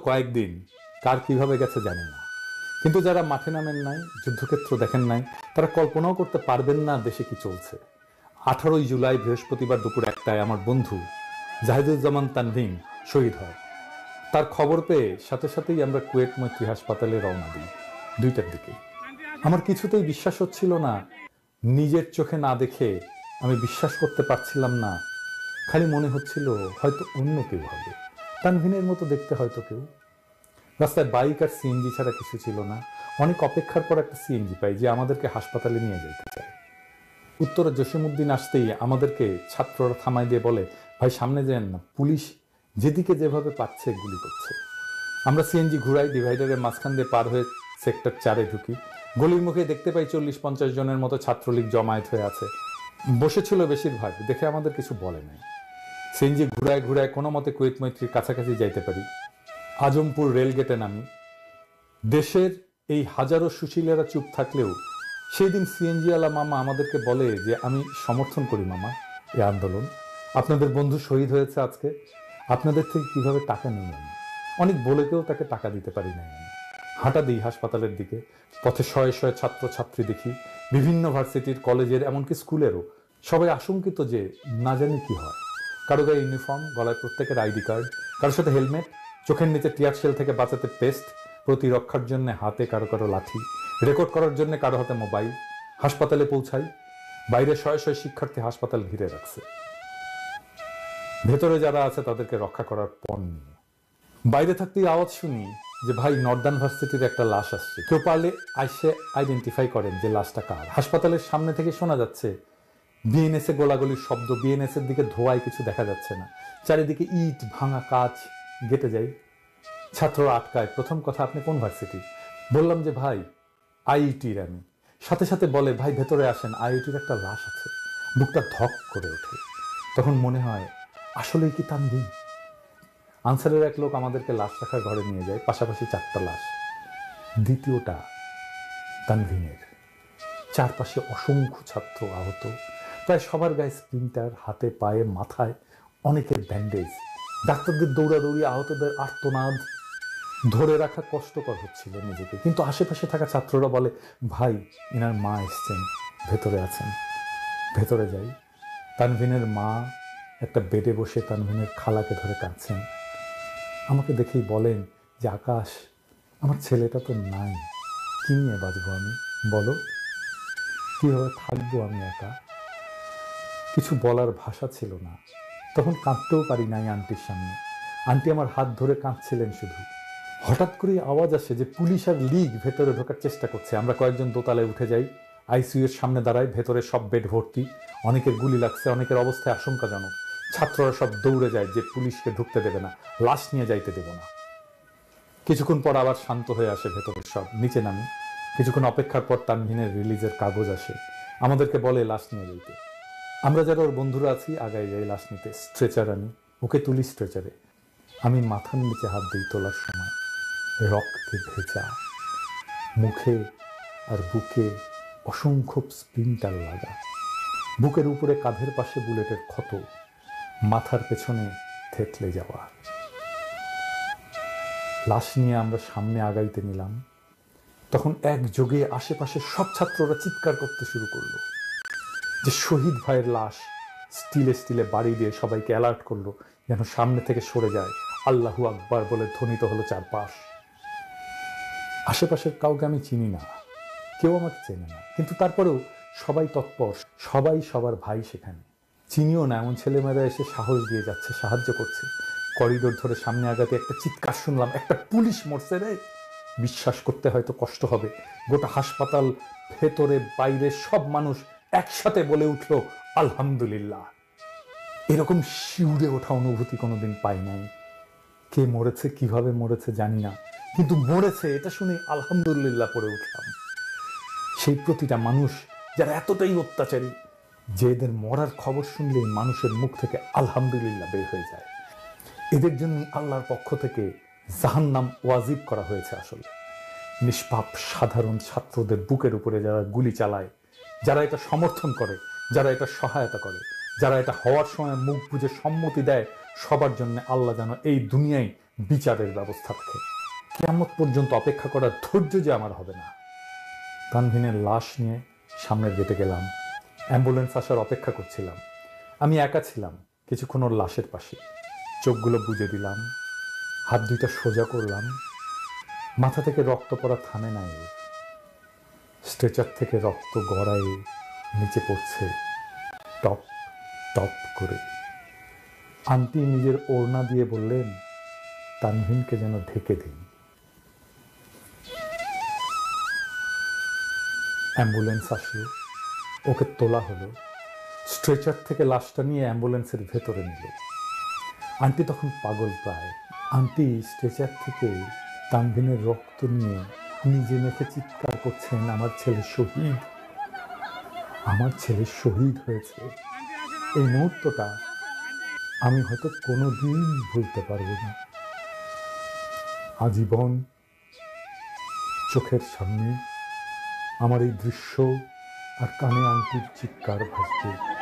কয়েকদিন কার কিভাবে গেছে জানি না, কিন্তু যারা মাঠে নামেন নাই, যুদ্ধক্ষেত্র দেখেন নাই, তারা কল্পনাও করতে পারবেন না দেশে কি চলছে। 18ই জুলাই বৃহস্পতিবার দুপুর 1টায় আমার বন্ধু জাহিদুজ্জামান তানভীন শহীদ হয়। তার খবর পেয়ে সাথে সাথেই আমরা কুয়েট মৈত্রী হাসপাতালে রওনা দিই 2টার দিকে। আমার কিছুতেই বিশ্বাস হচ্ছিল না, নিজের চোখে না দেখে আমি বিশ্বাস করতে পারছিলাম না। খালি মনে হচ্ছিল হয়তো অন্য কেউ হবে, তানভীনের মতো দেখতে হয়তো কেউ। রাস্তায় বাইক আর সিএনজি ছাড়া কিছু ছিল না। অনেক অপেক্ষার পর একটা সিএনজি পাই যে আমাদেরকে হাসপাতালে নিয়ে যেতে চায়। উত্তরে জসিমউদ্দিন আসতেই আমাদেরকে ছাত্ররা থামায় দিয়ে বলে, ভাই সামনে যেন না, পুলিশ যেদিকে যেভাবে পাচ্ছে গুলি করছে। আমরা সিএনজি ঘুরাই, ডিভাইডারের মাঝখান দিয়ে পার হয়ে সেক্টর 4-এ ঢুকি। গলির মুখে দেখতে পাই 40-50 জনের মতো ছাত্রলীগ জমায়েত হয়ে আছে, বসেছিল বেশিরভাগ। দেখে আমাদের কিছু বলে নাই। সিএনজি ঘুরায় ঘুরায় কোনো মতে কুয়েত মৈত্রীর কাছাকাছি যাইতে পারি। আজমপুর রেলগেটে নামি। দেশের এই হাজারো সুশীলেরা চুপ থাকলেও সেই দিন সিএনজি আলা মামা আমাদেরকে বলে যে আমি সমর্থন করি মামা এই আন্দোলন, আপনাদের বন্ধু শহীদ হয়েছে আজকে, আপনাদের থেকে কিভাবে টাকা নিয়ে আমি। অনেক বলে কেউ তাকে টাকা দিতে পারি নাই আমি। হাঁটা দিই হাসপাতালের দিকে। পথে শয়ে শয়ে ছাত্রছাত্রী দেখি, বিভিন্ন ভার্সিটির, কলেজের, এমনকি স্কুলেরও। সবাই আশঙ্কিত যে না জানি কি হয়। কারো গায়ে ইউনিফর্ম, গলায় প্রত্যেকের আইডি কার্ড, কারোর সাথে হেলমেট, চোখের নিচে টিয়ার শেল থেকে বাঁচাতে পেস্ট, প্রতিরক্ষার জন্য হাতে কারো কারো লাঠি, রেকর্ড করার জন্য কারো হাতে মোবাইল। হাসপাতালে পৌঁছাই, বাইরে শয়ে শয়ে শিক্ষার্থী হাসপাতাল ঘিরে রাখছে, ভেতরে যারা আছে তাদেরকে রক্ষা করার পণ নিয়ে। বাইরে থাকতেই আওয়াজ শুনি যে ভাই নর্দার্ন ভার্সিটির একটা লাশ আসছে, কেউ পারলে আইসে আইডেন্টিফাই করেন যে লাশটা কার। হাসপাতালের সামনে থেকে শোনা যাচ্ছে বিএনএসএ গোলাগুলির শব্দ, বিএনএস এর দিকে ধোঁয়ায় কিছু দেখা যাচ্ছে না, চারিদিকে ইট, ভাঙা কাঁচ। গেটে যাই, ছাত্ররা আটকায়। প্রথম কথা, আপনি কোন ভার্সিটি? বললাম যে ভাই আইইটির আমি। সাথে সাথে বলে ভাই ভেতরে আসেন, আইইটির একটা লাশ আছে। বুকটা ধক করে ওঠে। তখন মনে হয় আসলেই কি তানভীন? আনসারের এক লোক আমাদেরকে লাশ রাখার ঘরে নিয়ে যায়, পাশাপাশি 4টা লাশ। দ্বিতীয়টা তানভীনের। চারপাশে অসংখ্য ছাত্র আহত, প্রায় সবার গায়ে স্প্লিন্টার, হাতে পায়ে মাথায় অনেকের ব্যান্ডেজ। ডাক্তারদের দৌড়াদৌড়ি, আহতদের আর্তনাদ, ধরে রাখা কষ্টকর হচ্ছিল নিজেকে। কিন্তু আশেপাশে থাকা ছাত্ররা বলে ভাই এনার মা এসছেন, ভেতরে আছেন। ভেতরে যাই, তানভীনের মা একটা বেডে বসে তানভীনের খালাকে ধরে কাঁদছেন। আমাকে দেখেই বলেন যে আকাশ, আমার ছেলেটা তো নাই, কি নিয়ে বাঁচবো আমি, বলো কিভাবে থাকবো আমি একা? কিছু বলার ভাষা ছিল না। তখন কাঁদতেও পারি নাই আন্টির সামনে। আন্টি আমার হাত ধরে কাঁদছিলেন শুধু। হঠাৎ করেই আওয়াজ আসে যে পুলিশ আর লীগ ভেতরে ঢোকার চেষ্টা করছে। আমরা কয়েকজন দোতলায় উঠে যাই, আইসিইউ এর সামনে দাঁড়াই। ভেতরে সব বেড ভর্তি, অনেকের গুলি লাগছে, অনেকের অবস্থায় আশঙ্কাজনক। ছাত্ররা সব দৌড়ে যায় যে পুলিশকে ঢুকতে দেবে না, লাশ নিয়ে যাইতে দেব না। কিছুক্ষণ পর আবার শান্ত হয়ে আসে ভেতরের সব। নিচে নামি। কিছুক্ষণ অপেক্ষার পর তানভীনের রিলিজের কাগজ আসে, আমাদেরকে বলে লাশ নিয়ে যাইতে। আমরা যারা ওর বন্ধুরা আছি আগায় যাই লাশ নিতে। স্ট্রেচার আনি, ওকে তুলি স্ট্রেচারে। আমি মাথার নিচে হাত দিই তোলার সময়, রক্তে ভেজা, মুখে আর বুকে অসংখ্য স্প্লিন্টার লাগা, বুকের উপরে কাঁধের পাশে বুলেটের ক্ষত, মাথার পেছনে থেতলে যাওয়া। লাশ নিয়ে আমরা সামনে আগাইতে নিলাম। তখন একযোগে আশেপাশে সব ছাত্ররা চিৎকার করতে শুরু করলো যে শহীদ ভাইয়ের লাশ। স্টিলে স্টিলে বাড়ি দিয়ে সবাইকে অ্যালার্ট করলো যেন সামনে থেকে সরে যায়। আল্লাহু আকবার বলে ধ্বনিত হলো চারপাশ। আশেপাশের কাউকে আমি চিনি না, কেউ আমাকে চেনে না, কিন্তু তারপরেও সবাই তৎপর, সবাই সবার ভাই সেখানে। চিনিও না এমন ছেলেমেয়েরা এসে সাহস দিয়ে যাচ্ছে, সাহায্য করছে। করিডোর ধরে সামনে আগাতে একটা চিৎকার শুনলাম, একটা পুলিশ মরছে রে। বিশ্বাস করতে হয়তো কষ্ট হবে, গোটা হাসপাতাল, ভেতরে বাইরে সব মানুষ একসাথে বলে উঠল আলহামদুলিল্লাহ। এরকম শিউরে ওঠা অনুভূতি কোনোদিন পাই নাই। কে মরেছে, কিভাবে মরেছে জানি না, কিন্তু মরেছে এটা শুনে আলহামদুলিল্লাহ পড়ে উঠলাম। সেই প্রতিটা মানুষ যারা এতটাই অত্যাচারী যে এদের মরার খবর শুনলেই মানুষের মুখ থেকে আলহামদুলিল্লাহ বের হয়ে যায়। এদের জন্য আল্লাহর পক্ষ থেকে জাহান্নাম ওয়াজিব করা হয়েছে। আসলে নিষ্পাপ সাধারণ ছাত্রদের বুকের উপরে যারা গুলি চালায়, যারা এটা সমর্থন করে, যারা এটা সহায়তা করে, যারা এটা হওয়ার সময় মুখ বুজে সম্মতি দেয়, সবার জন্য আল্লাহ যেন এই দুনিয়ায় বিচারের ব্যবস্থা রাখে। কিয়ামত পর্যন্ত অপেক্ষা করার ধৈর্য যে আমার হবে না। তানভিনের লাশ নিয়ে সামনের গেটে গেলাম। অ্যাম্বুলেন্স আসার অপেক্ষা করছিলাম। আমি একা ছিলাম কিছুক্ষণ ওর লাশের পাশে। চোখগুলো বুজে দিলাম, হাত দুইটা সোজা করলাম। মাথা থেকে রক্ত পড়া থামে নাই ওর। স্ট্রেচার থেকে রক্ত গড়ায় নিচে পড়ছে টপ টপ করে। আন্টি নিজের ওড়না দিয়ে বললেন, তানভিনকে যেন ঢেকে দিন। অ্যাম্বুলেন্স আসলো, ওকে তোলা হলো। স্ট্রেচার থেকে লাশটা নিয়ে অ্যাম্বুলেন্সের ভেতরে নিল। আন্টি তখন পাগল প্রায়। আন্টি স্ট্রেচার থেকে তানভিনের রক্ত নিয়ে নিজে মেখে চিৎকার করছেন, আমার ছেলে শহীদ, আমার ছেলে শহীদ হয়েছে। এই মুহূর্তটা আমি হয়তো কোনোদিন ভুলতে পারবো না। আজীবন চোখের সামনে আমার এই দৃশ্য আর কানে আন্টির চিৎকার ভাসবে।